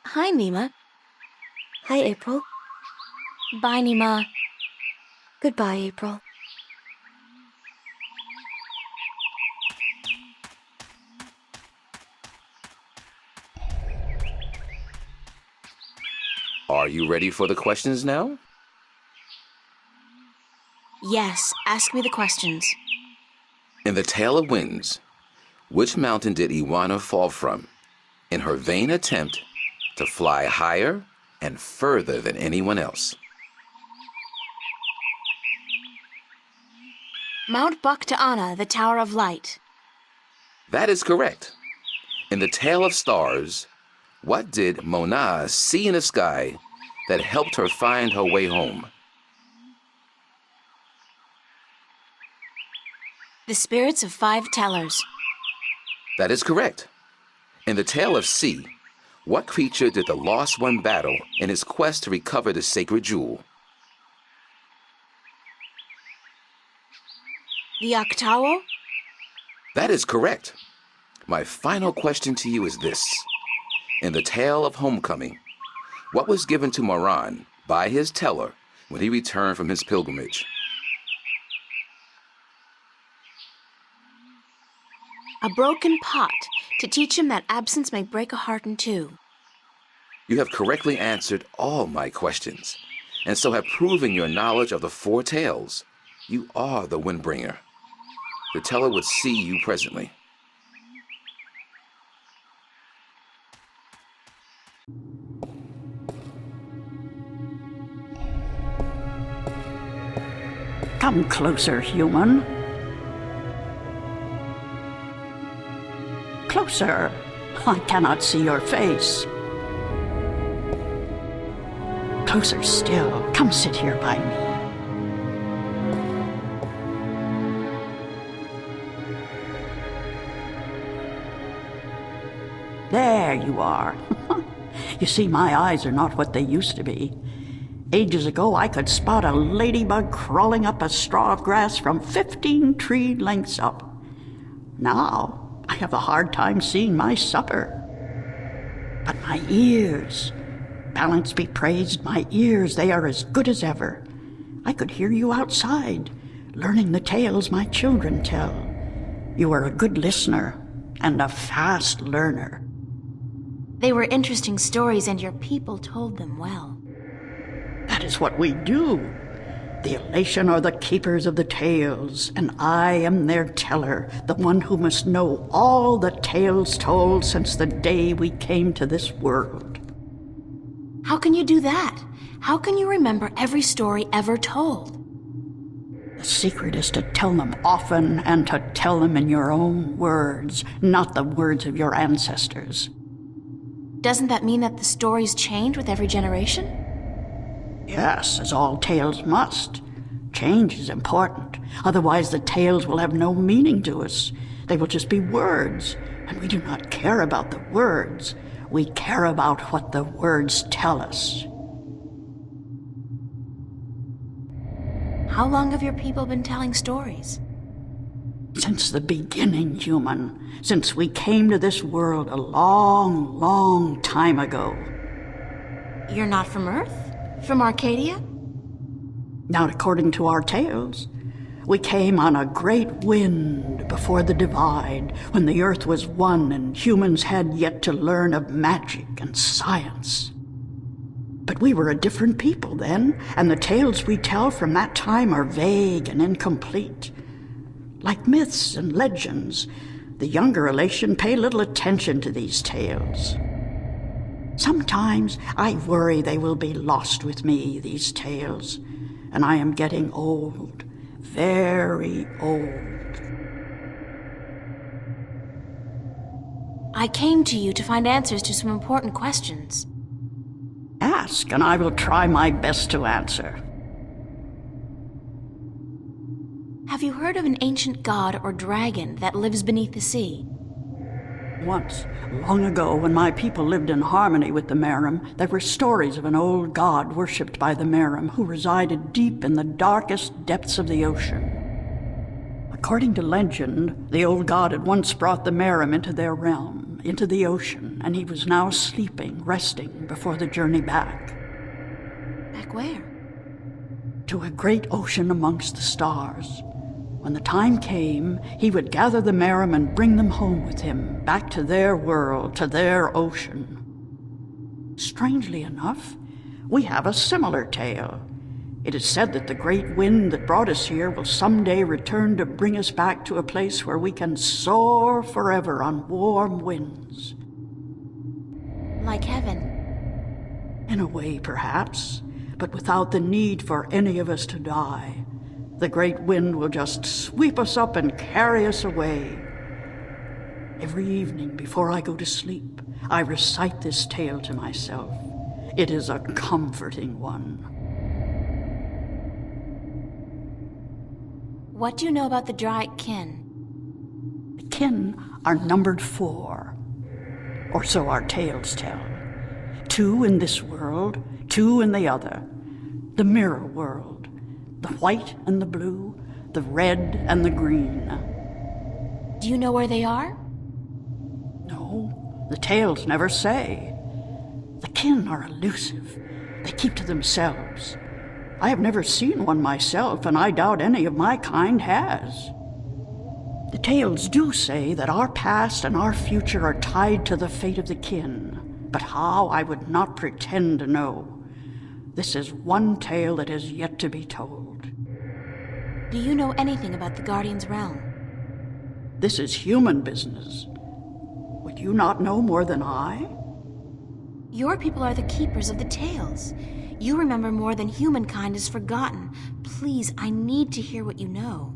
Hi, Nima. Hi, April. Bye, Nima. Goodbye, April. Are you ready for the questions now? Yes, ask me the questions. In the Tale of Winds, which mountain did Iwana fall from in her vain attempt to fly higher and further than anyone else? Mount Baktaana, the Tower of Light. That is correct. In the Tale of Stars, what did Mona see in the sky that helped her find her way home? The spirits of 5 tellers. That is correct. In the Tale of Sea, what creature did the Lost One battle in his quest to recover the sacred jewel? The Octawo. That is correct. My final question to you is this. In the Tale of Homecoming, what was given to Moran by his teller when he returned from his pilgrimage? A broken pot, to teach him that absence may break a heart in two. You have correctly answered all my questions, and so have proven your knowledge of the 4 tales. You are the Windbringer. The teller would see you presently. Come closer, human. Closer. I cannot see your face. Closer still. Come sit here by me. There you are. You see, my eyes are not what they used to be. Ages ago, I could spot a ladybug crawling up a straw of grass from 15 tree lengths up. Now, I have a hard time seeing my supper. But my ears, balance be praised, my ears, they are as good as ever. I could hear you outside, learning the tales my children tell. You are a good listener and a fast learner. They were interesting stories, and your people told them well. That is what we do. The elation are the keepers of the tales, and I am their teller, the one who must know all the tales told since the day we came to this world. How can you do that? How can you remember every story ever told? The secret is to tell them often and to tell them in your own words, not the words of your ancestors. Doesn't that mean that the stories change with every generation? Yes, as all tales must. Change is important. Otherwise, the tales will have no meaning to us. They will just be words, and we do not care about the words. We care about what the words tell us. How long have your people been telling stories? Since the beginning, human. Since we came to this world a long, long time ago. You're not from Earth? From Arcadia? Not according to our tales. We came on a great wind before the divide, when the earth was one and humans had yet to learn of magic and science. But we were a different people then, and the tales we tell from that time are vague and incomplete. Like myths and legends, the younger elation pay little attention to these tales. Sometimes I worry they will be lost with me, these tales, and I am getting old, very old. I came to you to find answers to some important questions. Ask, and I will try my best to answer. Have you heard of an ancient god or dragon that lives beneath the sea? Once, long ago, when my people lived in harmony with the Merim, there were stories of an old god worshipped by the Merim who resided deep in the darkest depths of the ocean. According to legend, the old god had once brought the Merim into their realm, into the ocean, and he was now sleeping, resting before the journey back. Back where? To a great ocean amongst the stars. When the time came, he would gather the Merim and bring them home with him, back to their world, to their ocean. Strangely enough, we have a similar tale. It is said that the great wind that brought us here will someday return to bring us back to a place where we can soar forever on warm winds. Like heaven. In a way, perhaps, but without the need for any of us to die. The great wind will just sweep us up and carry us away. Every evening before I go to sleep, I recite this tale to myself. It is a comforting one. What do you know about the Dryac kin? The kin are numbered 4, or so our tales tell. 2 in this world, 2 in the other. The mirror world, the white and the blue, the red and the green. Do you know where they are? No, the tales never say. The kin are elusive. They keep to themselves. I have never seen one myself, and I doubt any of my kind has. The tales do say that our past and our future are tied to the fate of the kin, but how I would not pretend to know. This is one tale that is yet to be told. Do you know anything about the Guardian's realm? This is human business. Would you not know more than I? Your people are the keepers of the tales. You remember more than humankind has forgotten. Please, I need to hear what you know.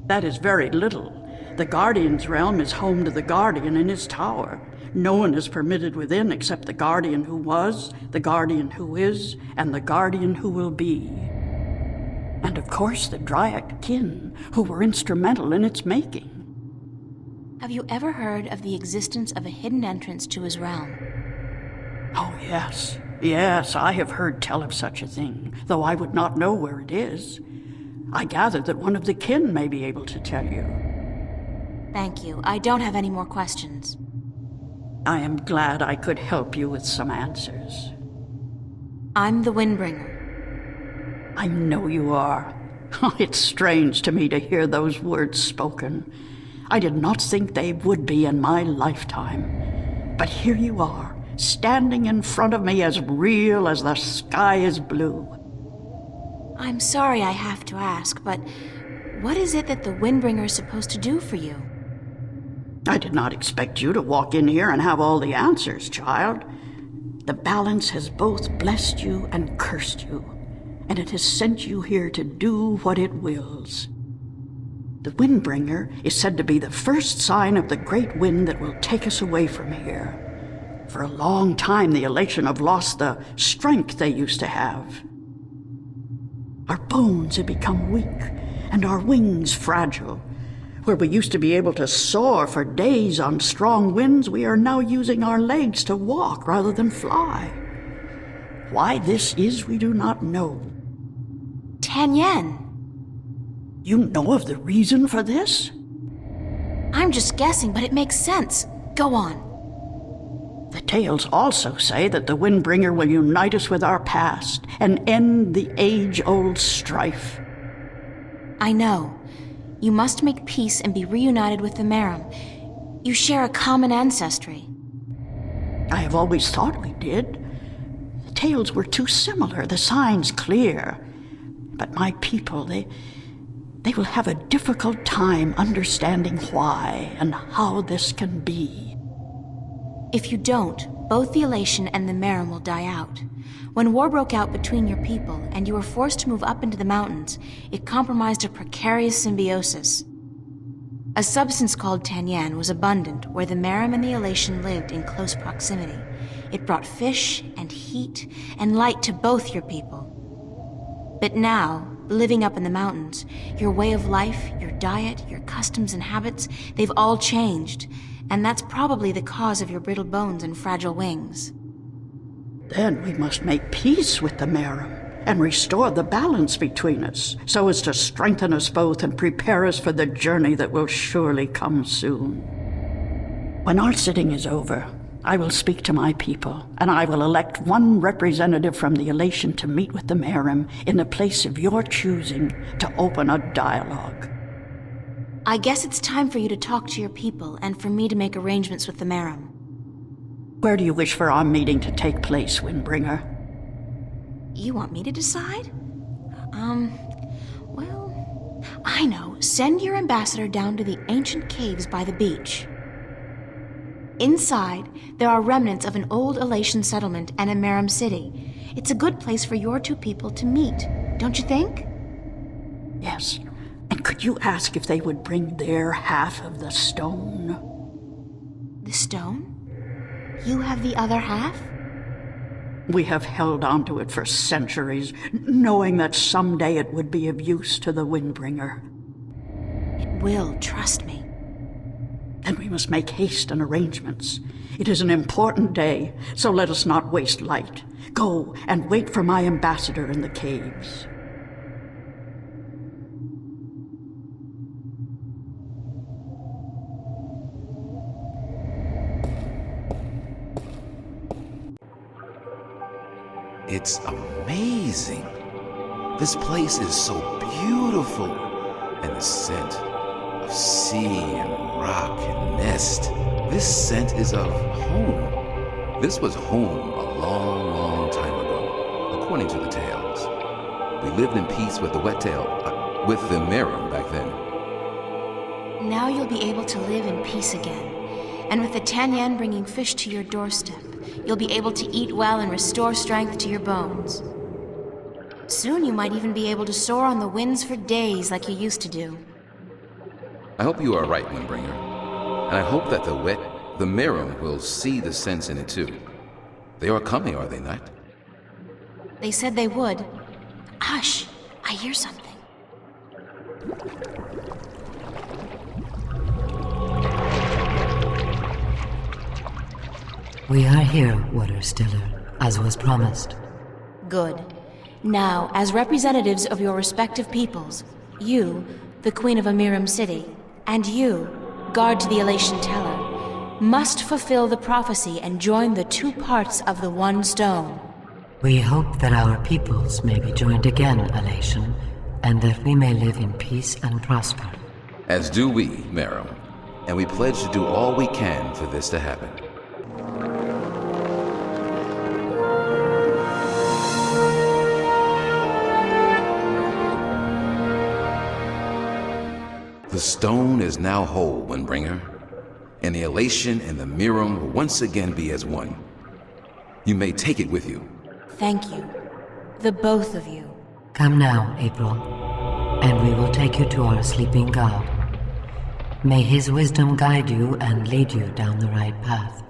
That is very little. The Guardian's realm is home to the Guardian in his tower. No one is permitted within except the Guardian who was, the Guardian who is, and the Guardian who will be. And of course the Dryac kin, who were instrumental in its making. Have you ever heard of the existence of a hidden entrance to his realm? Oh, yes. Yes, I have heard tell of such a thing, though I would not know where it is. I gather that one of the kin may be able to tell you. Thank you. I don't have any more questions. I am glad I could help you with some answers. I'm the Windbringer. I know you are. It's strange to me to hear those words spoken. I did not think they would be in my lifetime. But here you are, standing in front of me as real as the sky is blue. I'm sorry I have to ask, but what is it that the Windbringer is supposed to do for you? I did not expect you to walk in here and have all the answers, child. The balance has both blessed you and cursed you, and it has sent you here to do what it wills. The Windbringer is said to be the first sign of the great wind that will take us away from here. For a long time, the Elation have lost the strength they used to have. Our bones have become weak, and our wings fragile. Where we used to be able to soar for days on strong winds, we are now using our legs to walk rather than fly. Why this is, we do not know. 10 yen. You know of the reason for this? I'm just guessing, but it makes sense. Go on. The tales also say that the Windbringer will unite us with our past and end the age-old strife. I know. You must make peace and be reunited with the Merim. You share a common ancestry. I have always thought we did. The tales were too similar, the signs clear. But my people, they will have a difficult time understanding why and how this can be. If you don't, both the Elation and the Merim will die out. When war broke out between your people and you were forced to move up into the mountains, it compromised a precarious symbiosis. A substance called tanyan was abundant where the Merim and the Elation lived in close proximity. It brought fish and heat and light to both your people. But now, living up in the mountains, your way of life, your diet, your customs and habits, they've all changed. And that's probably the cause of your brittle bones and fragile wings. Then we must make peace with the Merim and restore the balance between us, so as to strengthen us both and prepare us for the journey that will surely come soon. When our sitting is over, I will speak to my people, and I will elect one representative from the Elation to meet with the Merim in the place of your choosing to open a dialogue. I guess it's time for you to talk to your people and for me to make arrangements with the Merim. Where do you wish for our meeting to take place, Windbringer? You want me to decide? Well, I know. Send your ambassador down to the ancient caves by the beach. Inside, there are remnants of an old Elation settlement and a Merim city. It's a good place for your two people to meet, don't you think? Yes. And could you ask if they would bring their half of the stone? The stone? You have the other half? We have held on to it for centuries, knowing that someday it would be of use to the Windbringer. It will, trust me. Then we must make haste and arrangements. It is an important day, so let us not waste light. Go and wait for my ambassador in the caves. It's amazing. This place is so beautiful. And the scent of sea and rock and nest. This scent is of home. This was home a long, long time ago, according to the tales. We lived in peace with the with the Merim back then. Now you'll be able to live in peace again. And with the Tanyan bringing fish to your doorstep, you'll be able to eat well and restore strength to your bones. Soon you might even be able to soar on the winds for days like you used to do. I hope you are right, Windbringer. And I hope that the Merim will see the sense in it too. They are coming, are they not? They said they would. Hush, I hear something. We are here, Water Stiller, as was promised. Good. Now, as representatives of your respective peoples, you, the Queen of a Merim city, and you, guard to the Elation Teller, must fulfill the prophecy and join the two parts of the one stone. We hope that our peoples may be joined again, Elation, and that we may live in peace and prosper. As do we, Merim, and we pledge to do all we can for this to happen. The stone is now whole, Windbringer, and the Elation and the Merim will once again be as one. You may take it with you. Thank you. The both of you. Come now, April, and we will take you to our sleeping god. May his wisdom guide you and lead you down the right path.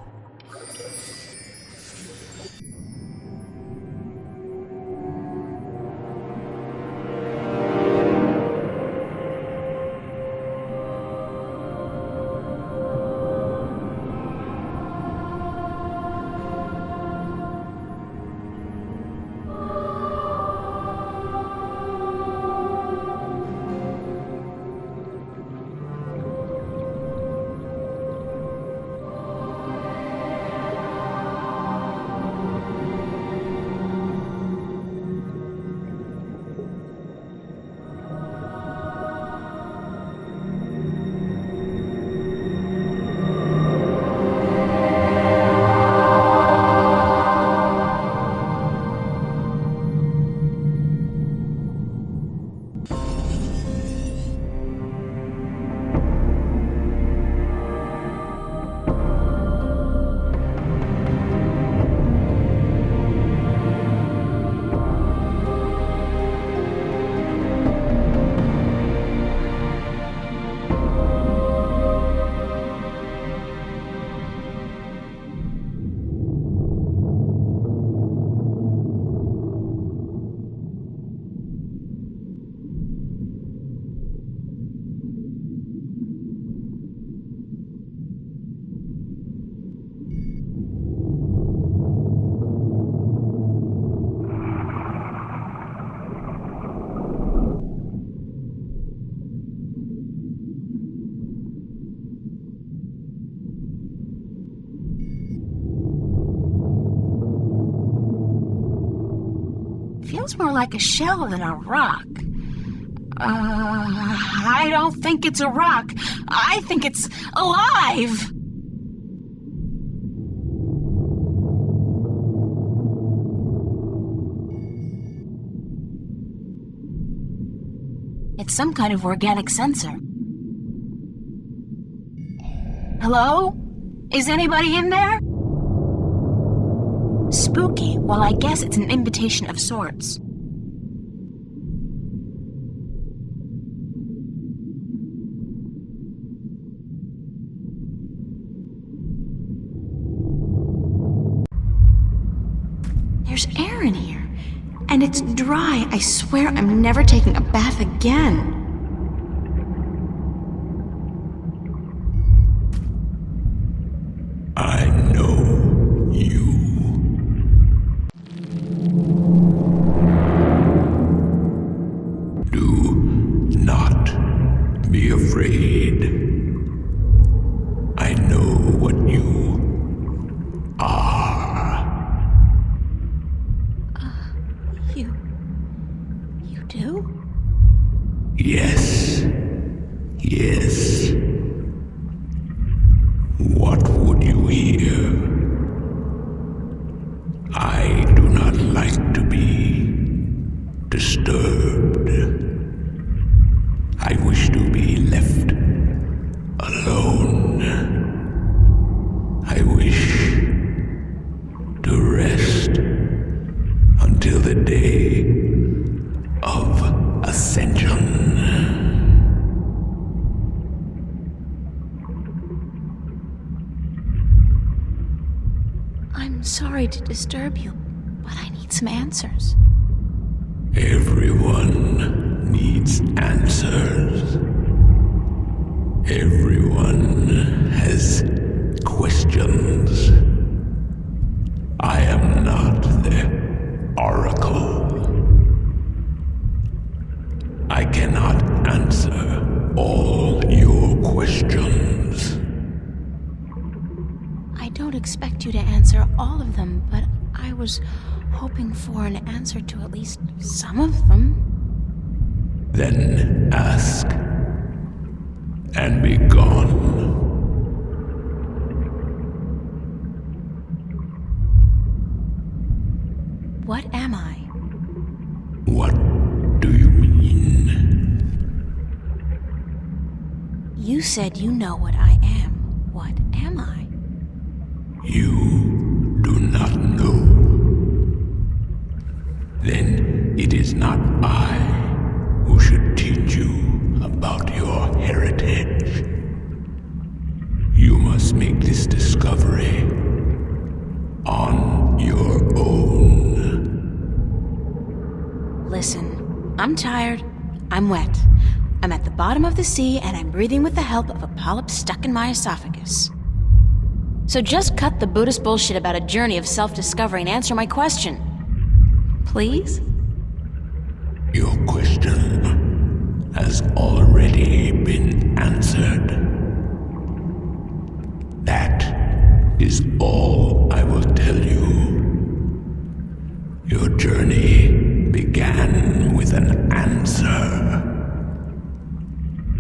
feels more like a shell than a rock. I don't think it's a rock. I think it's alive! It's some kind of organic sensor. Hello? Is anybody in there? Spooky. Well, I guess it's an invitation of sorts. There's air in here. And it's dry. I swear I'm never taking a bath again. I know you. Do not be afraid. I know what you are. You do? Yes. Yes. What would you hear? I do not like to be disturbed. I wish to be left alone. I wish to rest until the day of ascension. I'm sorry to disturb you, but I need some answers. Everyone needs answers. Everyone has questions. I am not the oracle. I cannot answer all your questions. I don't expect you to answer all of them, but I was hoping for an answer to at least some of them. Then ask and be gone. What am I? What do you mean? You said you know what I am. What am I? You do not know. Then it is not I who should teach you about your heritage. You must make this discovery on your own. Listen, I'm tired. I'm wet. I'm at the bottom of the sea, and I'm breathing with the help of a polyp stuck in my esophagus. So just cut the Buddhist bullshit about a journey of self-discovery and answer my question. Please? Your question has already been answered. That is all I will tell you. Your journey began with an answer.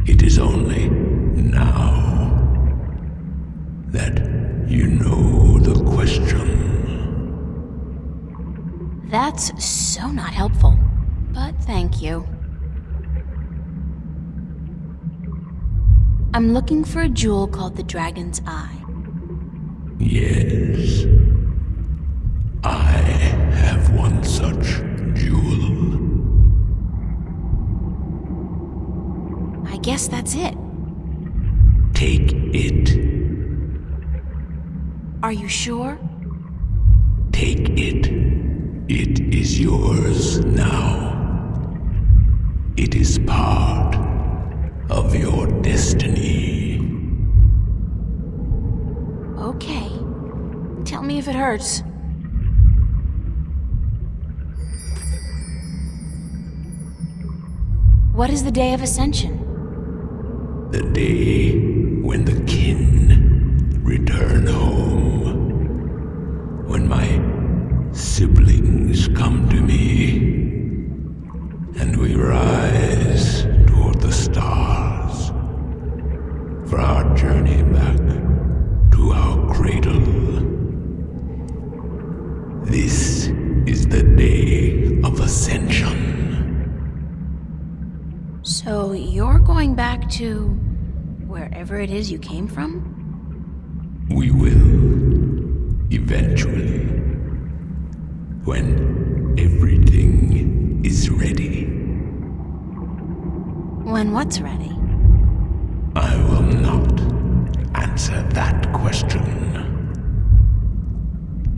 It is only now that you know the question. That's so not helpful, but thank you. I'm looking for a jewel called the Dragon's Eye. Yes, I have one such jewel. I guess that's it. Take it. Are you sure? Take it. It is yours now. It is part of your destiny. Okay. Tell me if it hurts. What is the day of Ascension? The day when the kin return home. When my siblings come to me So you're going back to wherever it is you came from? We will, eventually, when everything is ready. When what's ready? I will not answer that question.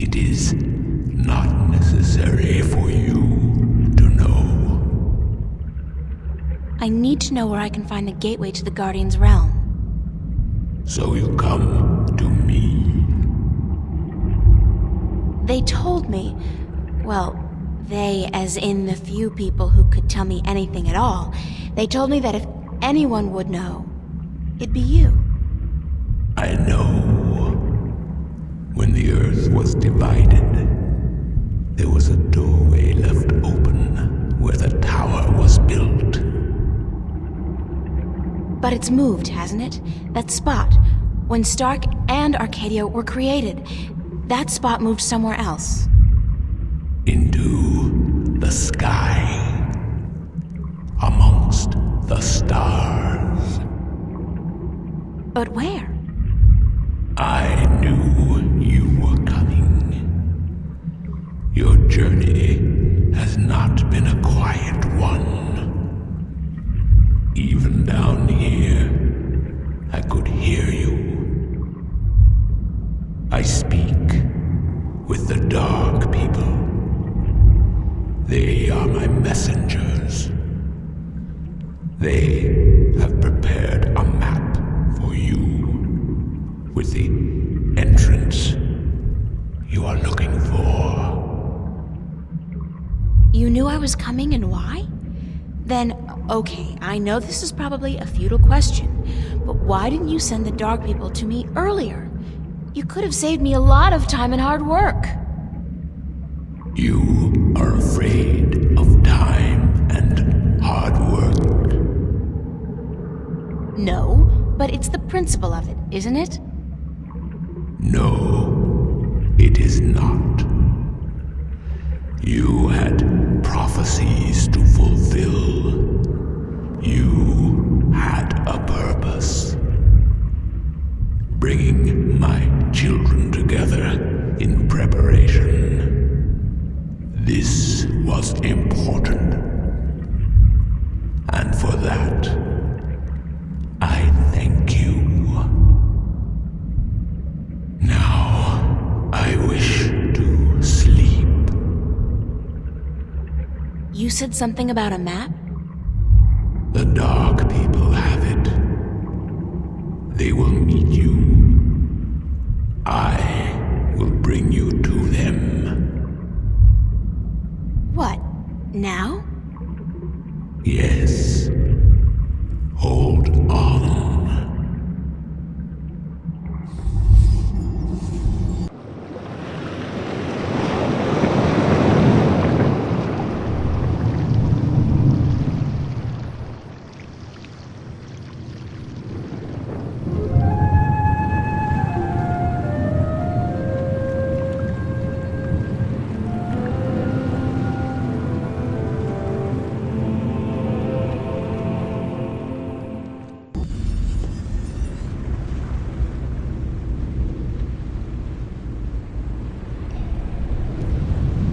It is not necessary for you to know. I need to know where I can find the gateway to the Guardian's realm. So you come to me. They told me, well, they as in the few people who could tell me anything at all, they told me that if anyone would know, it'd be you. I know. When the earth was divided, there was a doorway left open where the tower was built. But it's moved, hasn't it? That spot. When Stark and Arcadia were created, that spot moved somewhere else. Into the sky. Amongst the stars. But where? I knew you were coming. Your journey has not been a quiet one. Even down here, I could hear you. I speak with the Dark People. They are my messengers. They have prepared a map for you with the entrance you are looking for. You knew I was coming and why? Then, okay, I know this is probably a futile question, but why didn't you send the Dark People to me earlier? You could have saved me a lot of time and hard work. You are afraid of time and hard work. No, but it's the principle of it, isn't it? No, it is not. You had prophecies to fulfill. You had a purpose. Bringing my children together in preparation. This was important. And for that, I thank you. Now, I wish to sleep. You said something about a map? The Dark People have it. They will meet you. I will bring you to them. What, now? Yes. Hold on.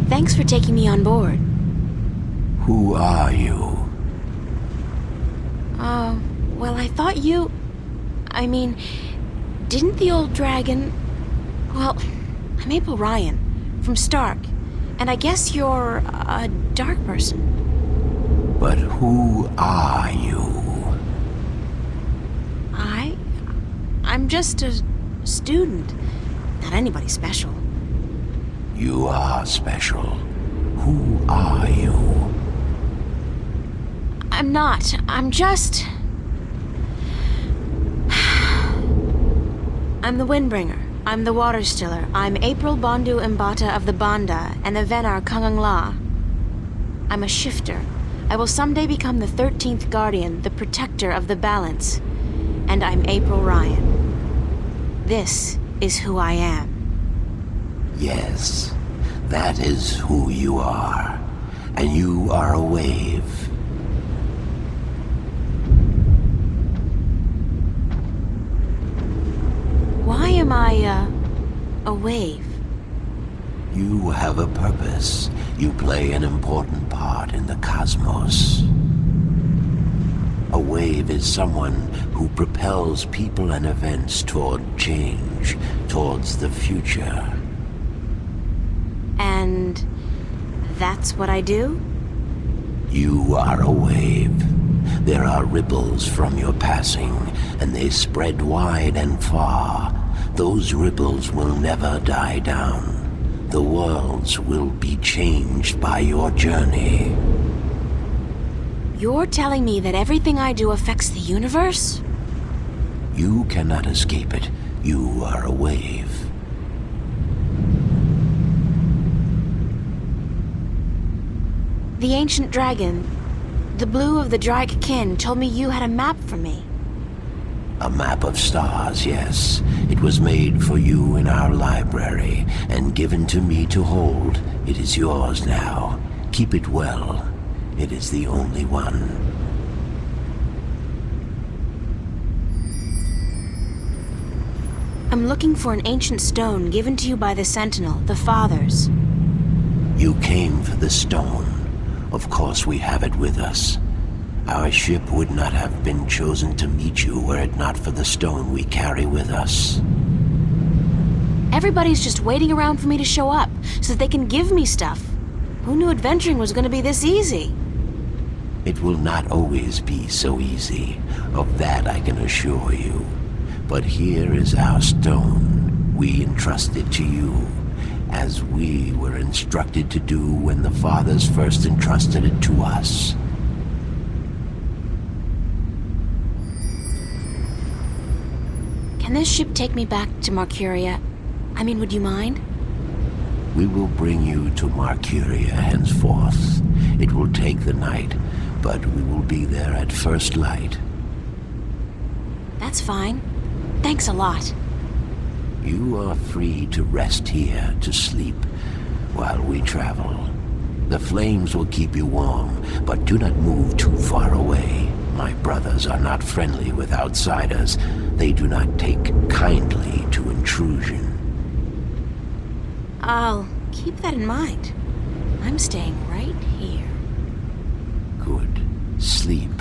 Thanks for taking me on board. Who are you? Well, I thought you... I mean, didn't the old dragon... Well, I'm April Ryan, from Stark, and I guess you're a dark person. But who are you? I'm just a student, not anybody special. You are special. Who are you? I'm not. I'm just... I'm the Windbringer. I'm the Water Stiller. I'm April Bondu Mbata of the Banda and the Venar Kangang La. I'm a shifter. I will someday become the 13th Guardian, the protector of the balance. And I'm April Ryan. This is who I am. Yes, that is who you are. And you are a wave. by a wave? You have a purpose. You play an important part in the cosmos. A wave is someone who propels people and events toward change, towards the future. And that's what I do? You are a wave. There are ripples from your passing, and they spread wide and far. Those ripples will never die down. The worlds will be changed by your journey. You're telling me that everything I do affects the universe? You cannot escape it. You are a wave. The ancient dragon, the blue of the Drake kin, told me you had a map for me. A map of stars, yes. It was made for you in our library and given to me to hold. It is yours now. Keep it well. It is the only one. I'm looking for an ancient stone given to you by the Sentinel, the Fathers. You came for the stone. Of course we have it with us. Our ship would not have been chosen to meet you were it not for the stone we carry with us. Everybody's just waiting around for me to show up, so that they can give me stuff. Who knew adventuring was going to be this easy? It will not always be so easy. Of that I can assure you. But here is our stone. We entrust it to you, as we were instructed to do when the Fathers first entrusted it to us. Can this ship take me back to Marcuria? I mean, would you mind? We will bring you to Marcuria henceforth. It will take the night, but we will be there at first light. That's fine. Thanks a lot. You are free to rest here, to sleep, while we travel. The flames will keep you warm, but do not move too far away. My brothers are not friendly with outsiders. They do not take kindly to intrusion. I'll keep that in mind. I'm staying right here. Good. Sleep.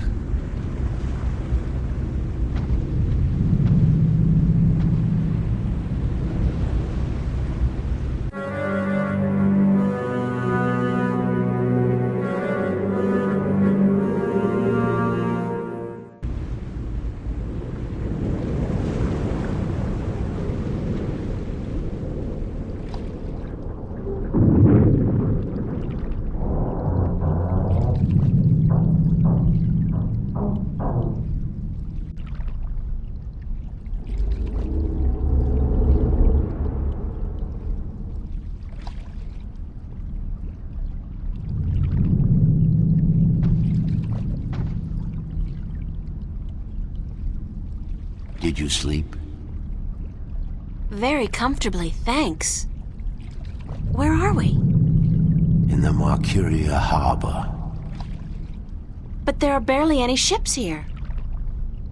Did you sleep? Very comfortably, thanks. Where are we? In the Marcuria harbor. But there are barely any ships here.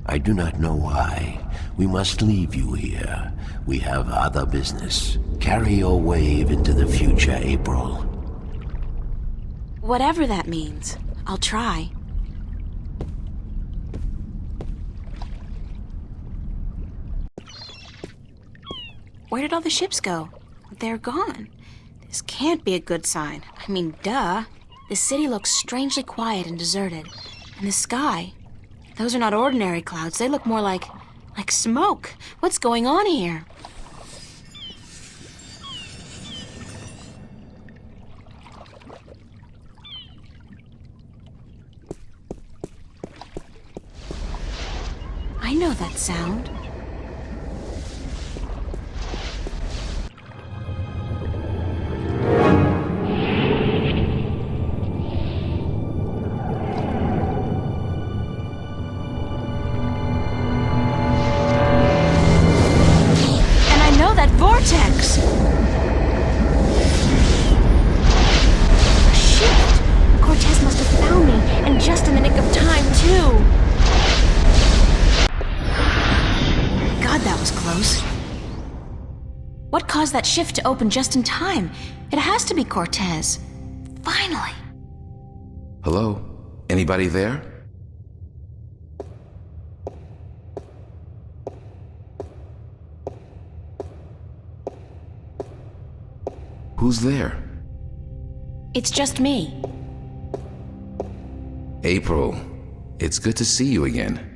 I do not know why. We must leave you here. We have other business. Carry your wave into the future, April. Whatever that means, I'll try. Where did all the ships go? They're gone. This can't be a good sign. I mean, duh. The city looks strangely quiet and deserted. And the sky, those are not ordinary clouds. They look more like smoke. What's going on here? I know that sound. Vortex! Shit! Cortez must have found me, and just in the nick of time, too! What caused that shift to open just in time? It has to be Cortez. Finally. Hello? Anybody there? Who's there? It's just me. April, it's good to see you again.